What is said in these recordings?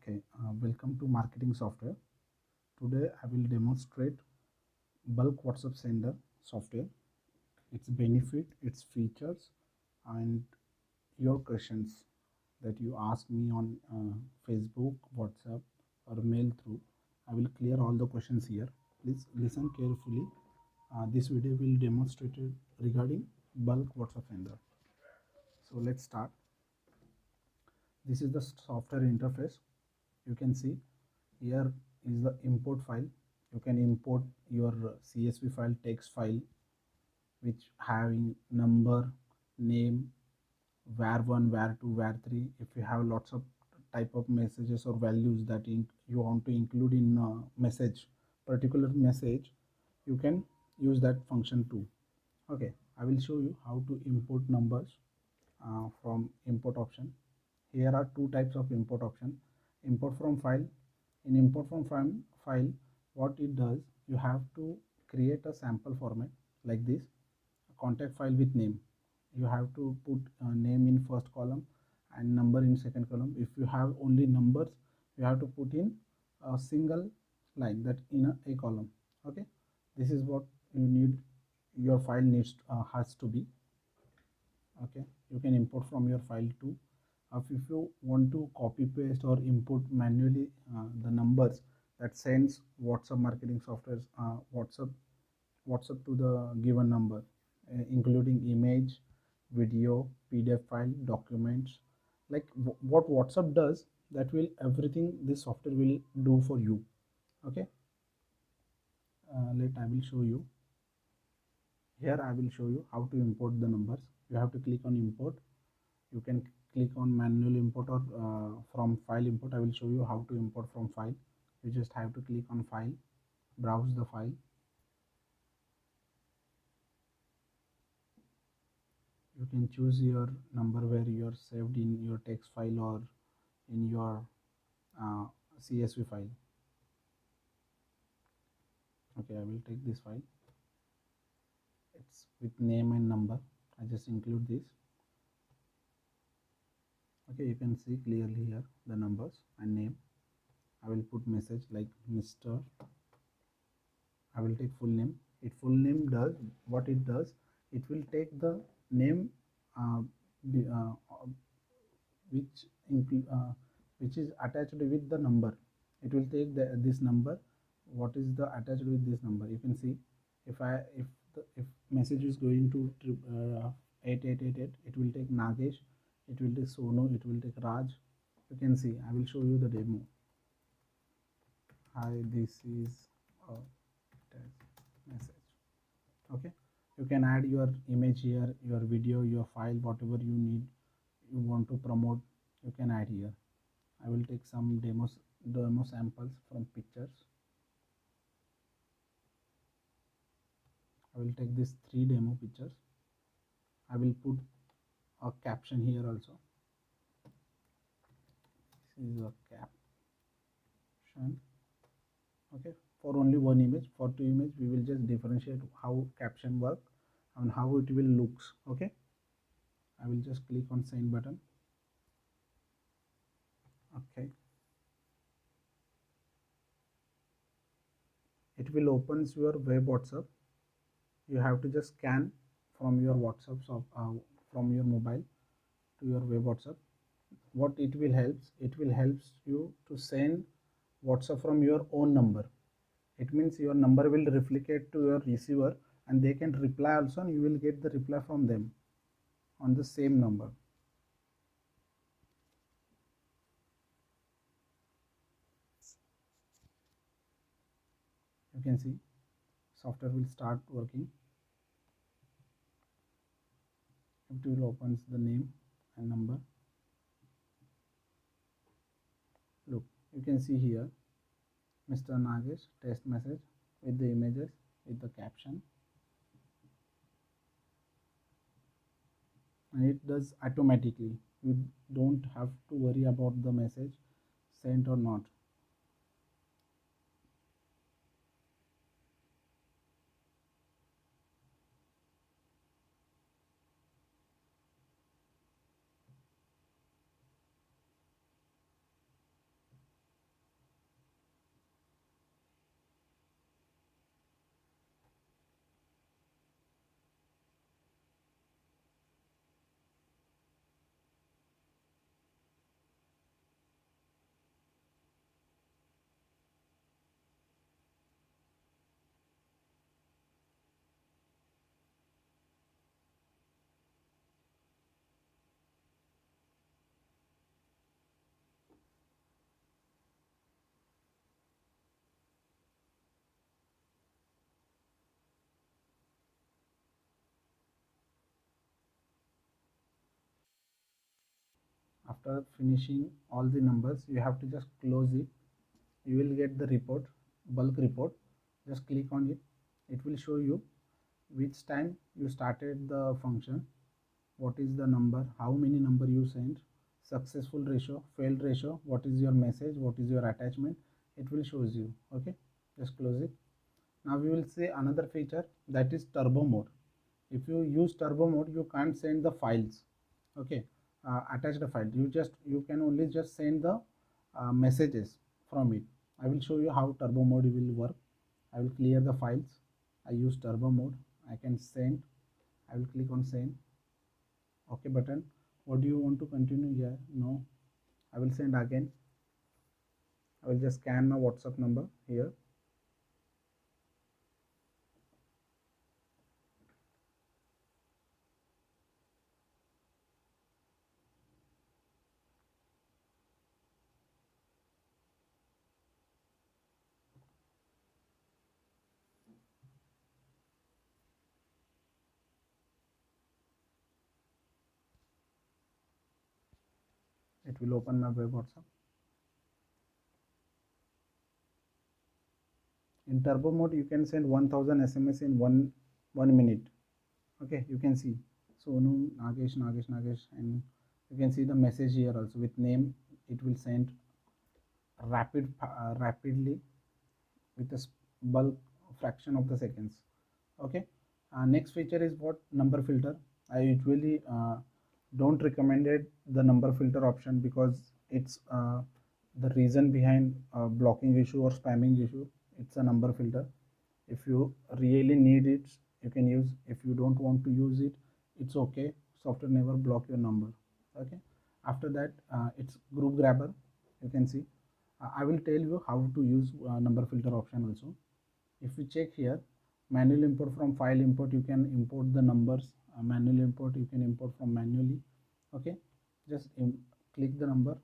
Welcome to marketing software. Today I will demonstrate bulk WhatsApp sender software, its benefit, its features, and your questions that you ask me on Facebook, WhatsApp, or mail through. I will clear all the questions here. Please listen carefully. This video will demonstrate it regarding bulk WhatsApp sender. So let's start. This is the software interface. You can see here is the import file. You can import your CSV file, text file, which having number, name, var1, var2, var3. If you have lots of type of messages or values that you want to include in message, particular message, you can use that function too. Okay, I will show you how to import numbers from import option. Here are two types of import option. Import from file. In import from file, what it does, you have to create a sample format like this, a contact file with name. You have to put name in first column and number in second column. If you have only numbers, you have to put in a single line that in a column. Okay, this is what you need. Your file needs has to be. Okay, you can import from your file too. If you want to copy paste or import manually the numbers that sends WhatsApp marketing software WhatsApp to the given number, including image, video, PDF file, documents, like what WhatsApp does, that will everything this software will do for you. Okay, I will show you. Here I will show you how to import the numbers. You have to click on import. You can click on manual import or from file import. I will show you how to import from file. You just have to click on file, browse the file. You can choose your number where you are saved in your text file or in your CSV file. Okay, I will take this file. It's with name and number. I just include this. Okay, you can see clearly here the numbers and name. I will put message like Mr. I will take full name. It full name does what it does. It will take the name uh, uh, which which is attached with the number. It will take this number. What is the attached with this number? You can see if message is going to 8888, it will take Nagesh, it will take Sonu, it will take Raj. You can see. I will show you the demo. Hi, this is a test message. Okay, you can add your image here, your video, your file, whatever you need, you want to promote, you can add here. I will take some demo samples from pictures. I will take these 3 demo pictures. I will put a caption here also. This is a caption. Okay, for only one image. For 2 images, we will just differentiate how caption work and how it will looks. Okay, I will just click on send button. Okay, it will opens your web WhatsApp. You have to just scan from your WhatsApp from your mobile to your web WhatsApp. What it will helps, it will helps you to send WhatsApp from your own number. It means your number will replicate to your receiver and they can reply also, and you will get the reply from them on the same number. You can see software will start working. It will opens the name and number. Look, you can see here Mr. Nagesh test message with the images, with the caption, and it does automatically. You don't have to worry about the message sent or not. After finishing all the numbers, you have to just close it. You will get the report, bulk report. Just click on it. It will show you which time you started the function, what is the number, how many number you sent, successful ratio, failed ratio, what is your message, what is your attachment. It will shows you. Okay, just close it. Now we will see another feature, that is turbo mode. If you use turbo mode, you can't send the files. Okay, attach the file. You can only just send the messages from it. I will show you how turbo mode will work. I will clear the files. I use turbo mode. I can send. I will click on send. Okay button. What do you want to continue here? No. I will send again. I will just scan my WhatsApp number here. It will open my web WhatsApp. In turbo mode, you can send 1000 SMS in one minute. Okay, you can see Sonu, Nagesh, Nagesh, and you can see the message here also with name. It will send rapidly with a bulk fraction of the seconds. Okay, next feature is what? Number filter. I usually don't recommend it, the number filter option, because it's the reason behind blocking issue or spamming issue. It's a number filter. If you really need it, you can use. If you don't want to use it, it's okay. Software never block your number. Okay, after that, it's group grabber. You can see. I will tell you how to use number filter option also. If you check here, manual import, from file import you can import the numbers. Manual import, you can import from manually. Okay, just click the number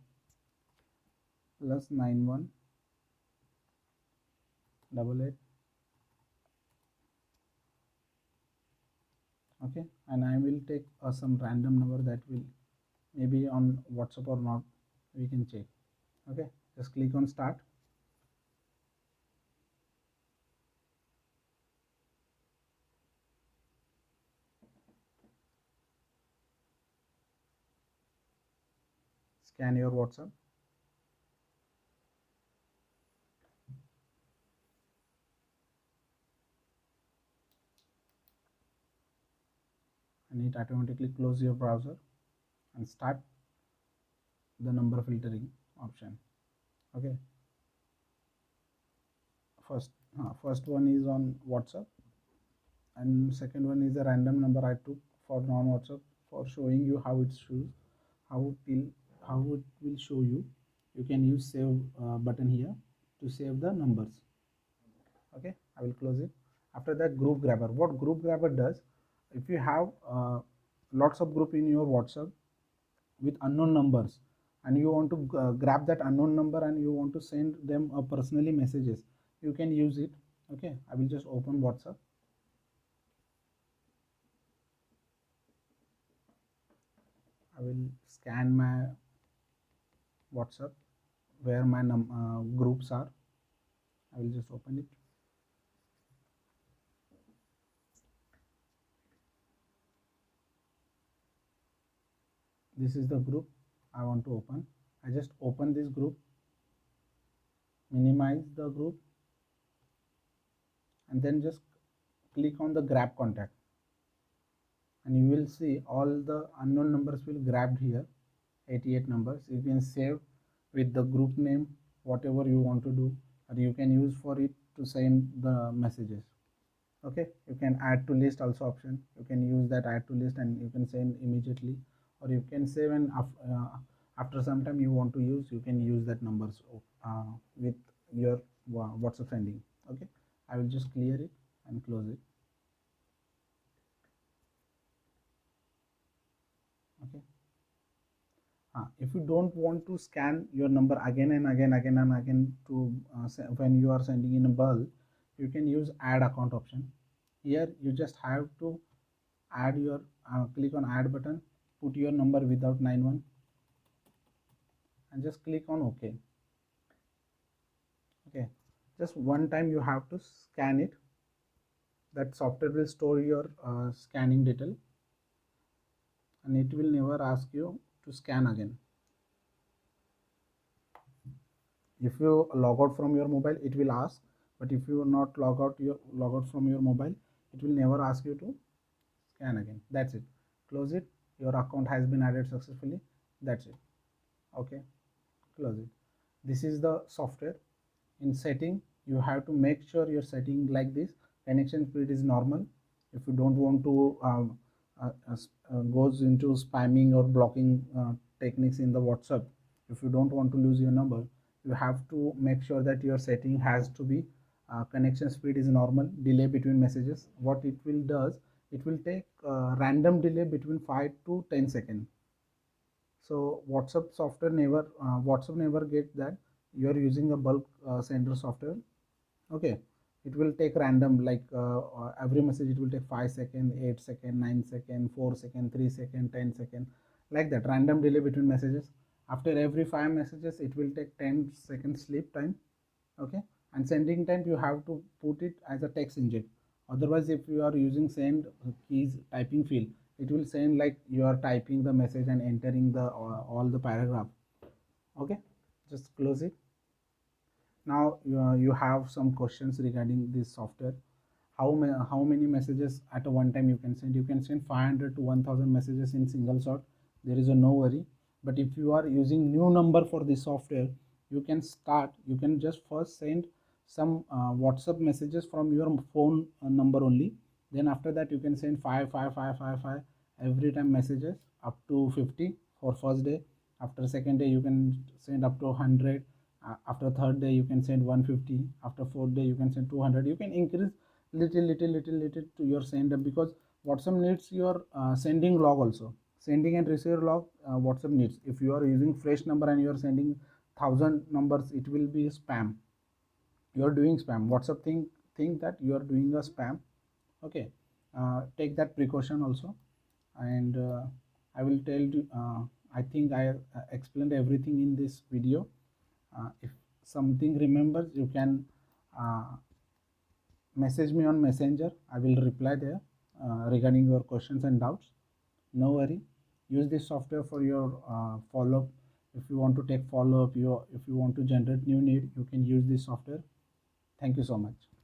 +9188. Okay, and I will take some random number that will maybe on WhatsApp or not, we can check. Okay, just click on start. Scan your WhatsApp. And it automatically close your browser and start the number filtering option. Okay, first one is on WhatsApp, and second one is a random number I took for non-WhatsApp, for showing you how it shows, how it will show you. You can use save button here to save the numbers. Okay, I will close it. After that, group grabber. What group grabber does, if you have lots of group in your WhatsApp with unknown numbers, and you want to grab that unknown number and you want to send them personally messages, you can use it. Okay, I will just open WhatsApp. I will scan my WhatsApp where my groups are. I will just open it. This is the group I want to open. I just open this group, minimize the group, and then just click on the grab contact, and you will see all the unknown numbers will grabbed here. 88 numbers. You can save with the group name, whatever you want to do, or you can use for it to send the messages. Okay, you can add to list also option. You can use that add to list and you can send immediately, or you can save, and after some time you want to use, you can use that numbers with your WhatsApp sending. Okay, I will just clear it and close it. Okay, if you don't want to scan your number again and again to when you are sending in a bulk, you can use add account option. Here you just have to add your click on add button, put your number without 91, and just click on OK. Okay, just one time you have to scan it. That software will store your scanning detail, and it will never ask you to scan again. If you log out from your mobile, it will ask, but if you not log out from your mobile, it will never ask you to scan again. That's it. Close it. Your account has been added successfully. That's it. Okay, close it. This is the software. In setting, you have to make sure your setting like this. Connection speed is normal. If you don't want to goes into spamming or blocking techniques in the WhatsApp, if you don't want to lose your number, you have to make sure that your setting has to be connection speed is normal, delay between messages. What it will does, it will take random delay between 5 to 10 seconds. So WhatsApp never get that you are using a bulk sender software. Okay, it will take random, like every message it will take 5 seconds, 8 seconds, 9 seconds, 4 seconds, 3 seconds, 10 seconds, like that random delay between messages. After every 5 messages it will take 10 seconds sleep time. Okay, and sending time you have to put it as a text inject. Otherwise, if you are using send keys typing field, it will send like you are typing the message and entering the all the paragraph. Okay, just close it. Now you have some questions regarding this software. How many messages at a one time you can send? You can send 500 to 1000 messages in single shot. There is a no worry. But if you are using new number for this software, you can just first send some WhatsApp messages from your phone number only. Then after that you can send 5 every time messages up to 50 for first day. After second day you can send up to 100. After third day you can send 150. After fourth day you can send 200. You can increase little to your sender, because WhatsApp needs your sending log also. Sending and receiver log WhatsApp needs. If you are using fresh number and you are sending 1000 numbers, it will be spam. You are doing spam. WhatsApp think that you are doing a spam. Okay, take that precaution also. And I will tell you, I think I explained everything in this video. If something remembers, you can uh, message me on Messenger. I will reply there regarding your questions and doubts. No worry. Use this software for your follow-up. If you want to take follow-up, if you want to generate new need, you can use this software. Thank you so much.